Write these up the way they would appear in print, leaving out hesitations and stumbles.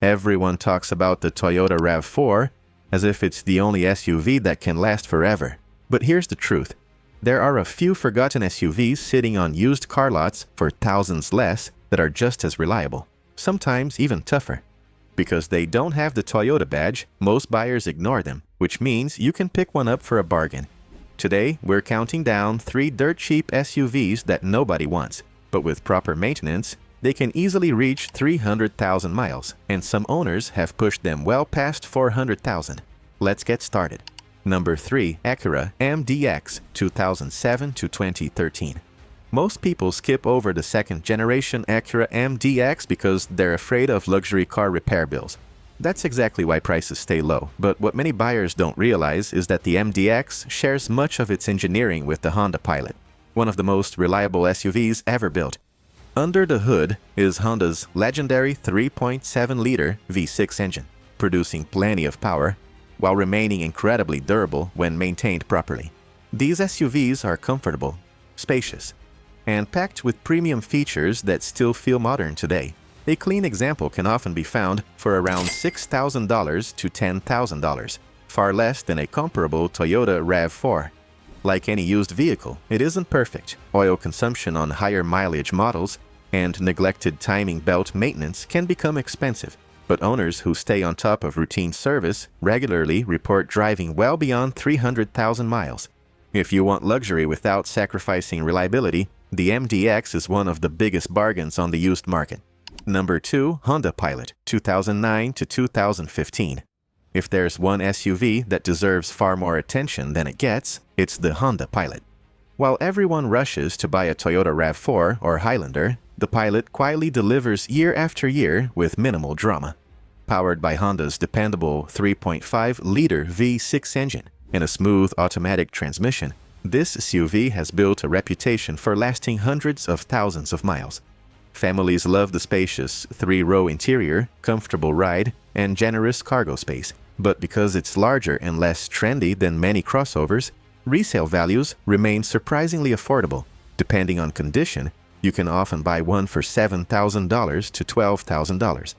Everyone talks about the Toyota RAV4 as if it's the only SUV that can last forever. But here's the truth. There are a few forgotten SUVs sitting on used car lots for thousands less that are just as reliable, sometimes even tougher. Because they don't have the Toyota badge, most buyers ignore them, which means you can pick one up for a bargain. Today, we're counting down 3 dirt-cheap SUVs that nobody wants, but with proper maintenance, they can easily reach 300,000 miles, and some owners have pushed them well past 400,000. Let's get started. Number 3. Acura MDX 2007 to 2013. Most people skip over the second-generation Acura MDX because they're afraid of luxury car repair bills. That's exactly why prices stay low, but what many buyers don't realize is that the MDX shares much of its engineering with the Honda Pilot, one of the most reliable SUVs ever built. Under the hood is Honda's legendary 3.7-liter V6 engine, producing plenty of power while remaining incredibly durable when maintained properly. These SUVs are comfortable, spacious, and packed with premium features that still feel modern today. A clean example can often be found for around $6,000 to $10,000, far less than a comparable Toyota RAV4. Like any used vehicle, it isn't perfect. Oil consumption on higher mileage models and neglected timing belt maintenance can become expensive, but owners who stay on top of routine service regularly report driving well beyond 300,000 miles. If you want luxury without sacrificing reliability, the MDX is one of the biggest bargains on the used market. Number 2. Honda Pilot 2009 to 2015. If there's one SUV that deserves far more attention than it gets, it's the Honda Pilot. While everyone rushes to buy a Toyota RAV4 or Highlander, the Pilot quietly delivers year after year with minimal drama. Powered by Honda's dependable 3.5-liter V6 engine and a smooth automatic transmission, this SUV has built a reputation for lasting hundreds of thousands of miles. Families love the spacious 3-row interior, comfortable ride, and generous cargo space. But because it's larger and less trendy than many crossovers, resale values remain surprisingly affordable. Depending on condition, you can often buy one for $7,000 to $12,000.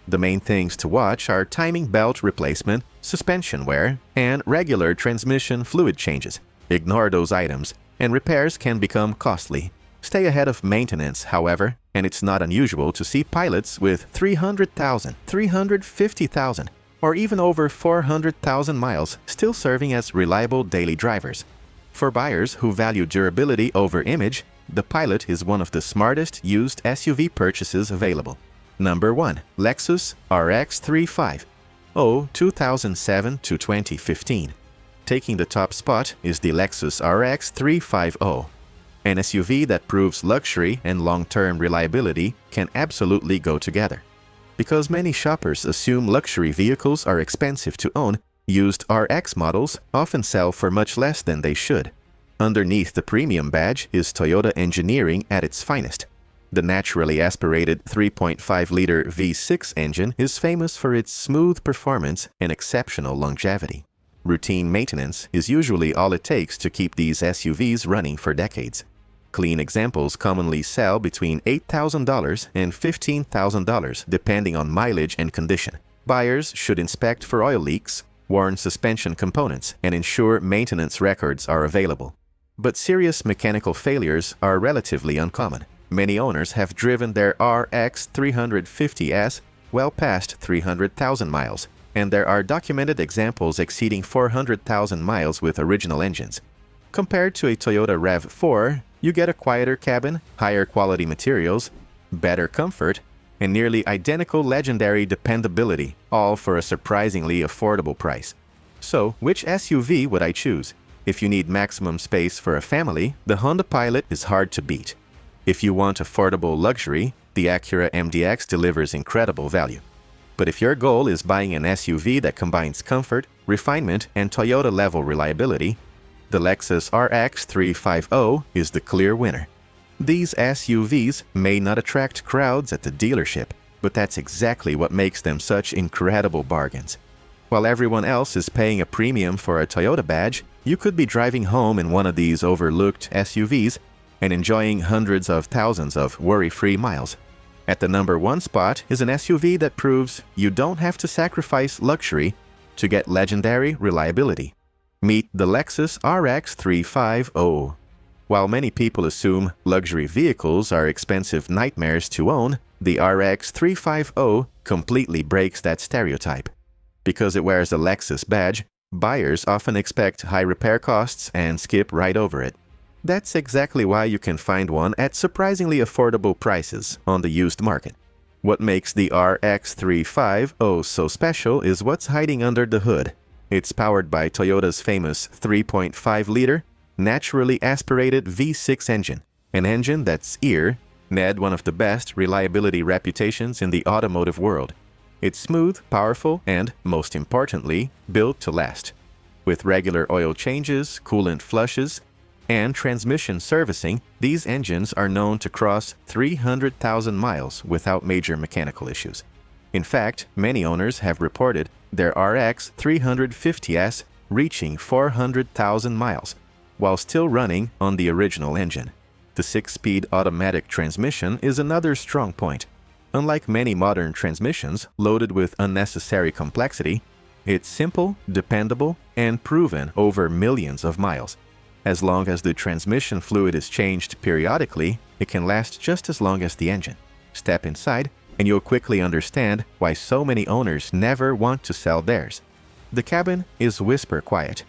The main things to watch are timing belt replacement, suspension wear, and regular transmission fluid changes. Ignore those items, and repairs can become costly. Stay ahead of maintenance, however, and it's not unusual to see pilots with 300,000, 350,000, or even over 400,000 miles still serving as reliable daily drivers. For buyers who value durability over image, the Pilot is one of the smartest used SUV purchases available. Number 1. Lexus RX 350 2007 to 2015. Taking the top spot is the Lexus RX 350. An SUV that proves luxury and long-term reliability can absolutely go together. Because many shoppers assume luxury vehicles are expensive to own, used RX models often sell for much less than they should. Underneath the premium badge is Toyota engineering at its finest. The naturally aspirated 3.5-liter V6 engine is famous for its smooth performance and exceptional longevity. Routine maintenance is usually all it takes to keep these SUVs running for decades. Clean examples commonly sell between $8,000 and $15,000 depending on mileage and condition. Buyers should inspect for oil leaks, worn suspension components, and ensure maintenance records are available. But serious mechanical failures are relatively uncommon. Many owners have driven their RX 350S well past 300,000 miles, and there are documented examples exceeding 400,000 miles with original engines. Compared to a Toyota RAV4, you get a quieter cabin, higher quality materials, better comfort, and nearly identical legendary dependability, all for a surprisingly affordable price. So, which SUV would I choose? If you need maximum space for a family, the Honda Pilot is hard to beat. If you want affordable luxury, the Acura MDX delivers incredible value. But if your goal is buying an SUV that combines comfort, refinement, and Toyota-level reliability, the Lexus RX 350 is the clear winner. These SUVs may not attract crowds at the dealership, but that's exactly what makes them such incredible bargains. While everyone else is paying a premium for a Toyota badge, you could be driving home in one of these overlooked SUVs and enjoying hundreds of thousands of worry-free miles. At the number 1 spot is an SUV that proves you don't have to sacrifice luxury to get legendary reliability. Meet the Lexus RX 350. While many people assume luxury vehicles are expensive nightmares to own, the RX 350 completely breaks that stereotype. Because it wears a Lexus badge, buyers often expect high repair costs and skip right over it. That's exactly why you can find one at surprisingly affordable prices on the used market. What makes the RX 350 so special is what's hiding under the hood. It's powered by Toyota's famous 3.5-liter, naturally aspirated V6 engine, an engine that's had one of the best reliability reputations in the automotive world. It's smooth, powerful, and, most importantly, built to last. With regular oil changes, coolant flushes, and transmission servicing, these engines are known to cross 300,000 miles without major mechanical issues. In fact, many owners have reported their RX 350S reaching 400,000 miles, while still running on the original engine. The 6-speed automatic transmission is another strong point. Unlike many modern transmissions loaded with unnecessary complexity, it's simple, dependable, and proven over millions of miles. As long as the transmission fluid is changed periodically, it can last just as long as the engine. Step inside, and you'll quickly understand why so many owners never want to sell theirs. The cabin is whisper quiet.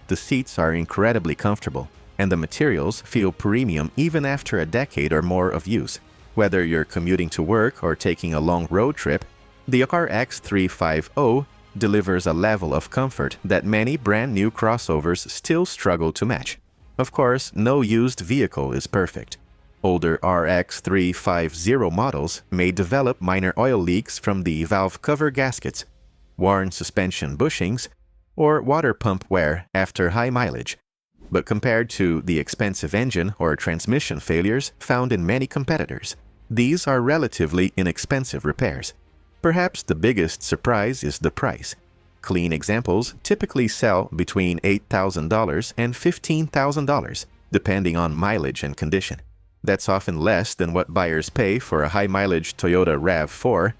The seats are incredibly comfortable, and the materials feel premium even after a decade or more of use. Whether you're commuting to work or taking a long road trip, the RX 350 delivers a level of comfort that many brand-new crossovers still struggle to match. Of course, no used vehicle is perfect. Older RX 350 models may develop minor oil leaks from the valve cover gaskets, worn suspension bushings, or water pump wear after high mileage. But compared to the expensive engine or transmission failures found in many competitors, these are relatively inexpensive repairs. Perhaps the biggest surprise is the price. Clean examples typically sell between $8,000 and $15,000, depending on mileage and condition. That's often less than what buyers pay for a high-mileage Toyota RAV4.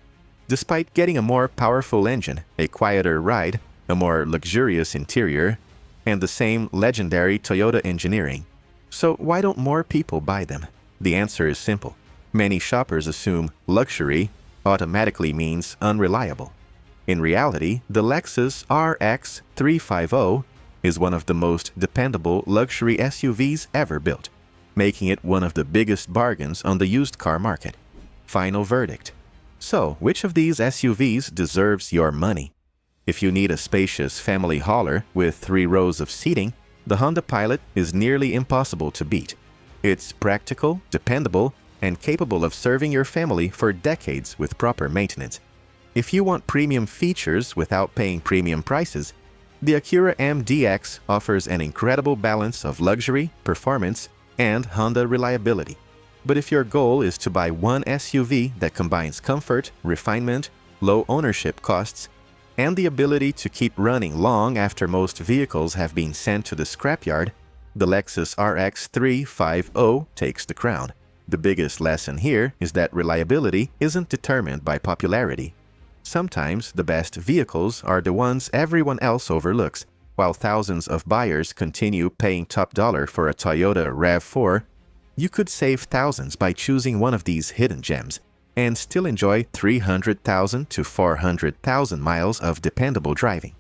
Despite getting a more powerful engine, a quieter ride, a more luxurious interior, and the same legendary Toyota engineering. So why don't more people buy them? The answer is simple. Many shoppers assume luxury automatically means unreliable. In reality, the Lexus RX 350 is one of the most dependable luxury SUVs ever built, making it one of the biggest bargains on the used car market. Final verdict. So, which of these SUVs deserves your money? If you need a spacious family hauler with 3 rows of seating, the Honda Pilot is nearly impossible to beat. It's practical, dependable, and capable of serving your family for decades with proper maintenance. If you want premium features without paying premium prices, the Acura MDX offers an incredible balance of luxury, performance, and Honda reliability. But if your goal is to buy one SUV that combines comfort, refinement, low ownership costs, and the ability to keep running long after most vehicles have been sent to the scrapyard, the Lexus RX 350 takes the crown. The biggest lesson here is that reliability isn't determined by popularity. Sometimes the best vehicles are the ones everyone else overlooks. While thousands of buyers continue paying top dollar for a Toyota RAV4, you could save thousands by choosing one of these hidden gems and still enjoy 300,000 to 400,000 miles of dependable driving.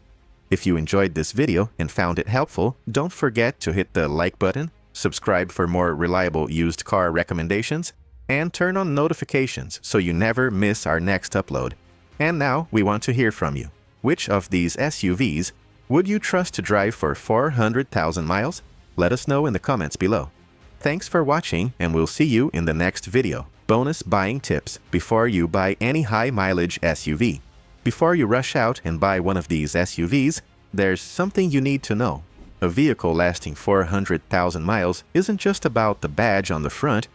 If you enjoyed this video and found it helpful, don't forget to hit the like button, subscribe for more reliable used car recommendations, and turn on notifications so you never miss our next upload. And now we want to hear from you. Which of these SUVs would you trust to drive for 400,000 miles? Let us know in the comments below. Thanks for watching, and we'll see you in the next video. Bonus buying tips before you buy any high-mileage SUV. Before you rush out and buy one of these SUVs, there's something you need to know. A vehicle lasting 400,000 miles isn't just about the badge on the front,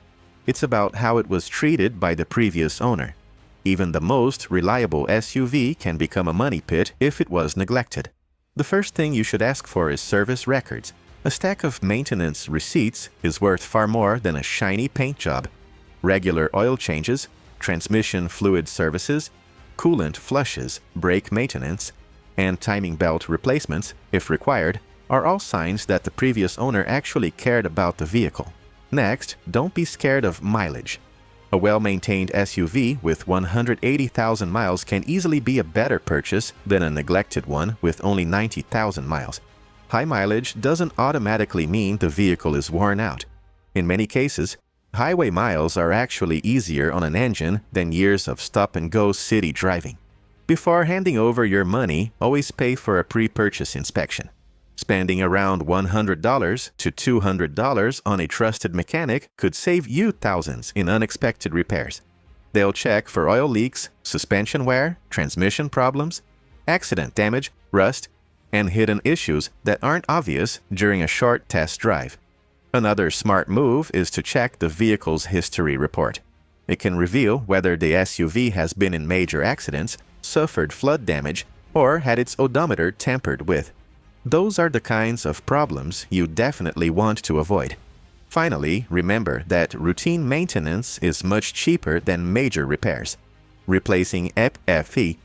it's about how it was treated by the previous owner. Even the most reliable SUV can become a money pit if it was neglected. The first thing you should ask for is service records. A stack of maintenance receipts is worth far more than a shiny paint job. Regular oil changes, transmission fluid services, coolant flushes, brake maintenance, and timing belt replacements, if required, are all signs that the previous owner actually cared about the vehicle. Next, don't be scared of mileage. A well-maintained SUV with 180,000 miles can easily be a better purchase than a neglected one with only 90,000 miles. High mileage doesn't automatically mean the vehicle is worn out. In many cases, highway miles are actually easier on an engine than years of stop-and-go city driving. Before handing over your money, always pay for a pre-purchase inspection. Spending around $100 to $200 on a trusted mechanic could save you thousands in unexpected repairs. They'll check for oil leaks, suspension wear, transmission problems, accident damage, rust, and hidden issues that aren't obvious during a short test drive. Another smart move is to check the vehicle's history report. It can reveal whether the SUV has been in major accidents, suffered flood damage, or had its odometer tampered with. Those are the kinds of problems you definitely want to avoid. Finally, remember that routine maintenance is much cheaper than major repairs. Replacing EPFE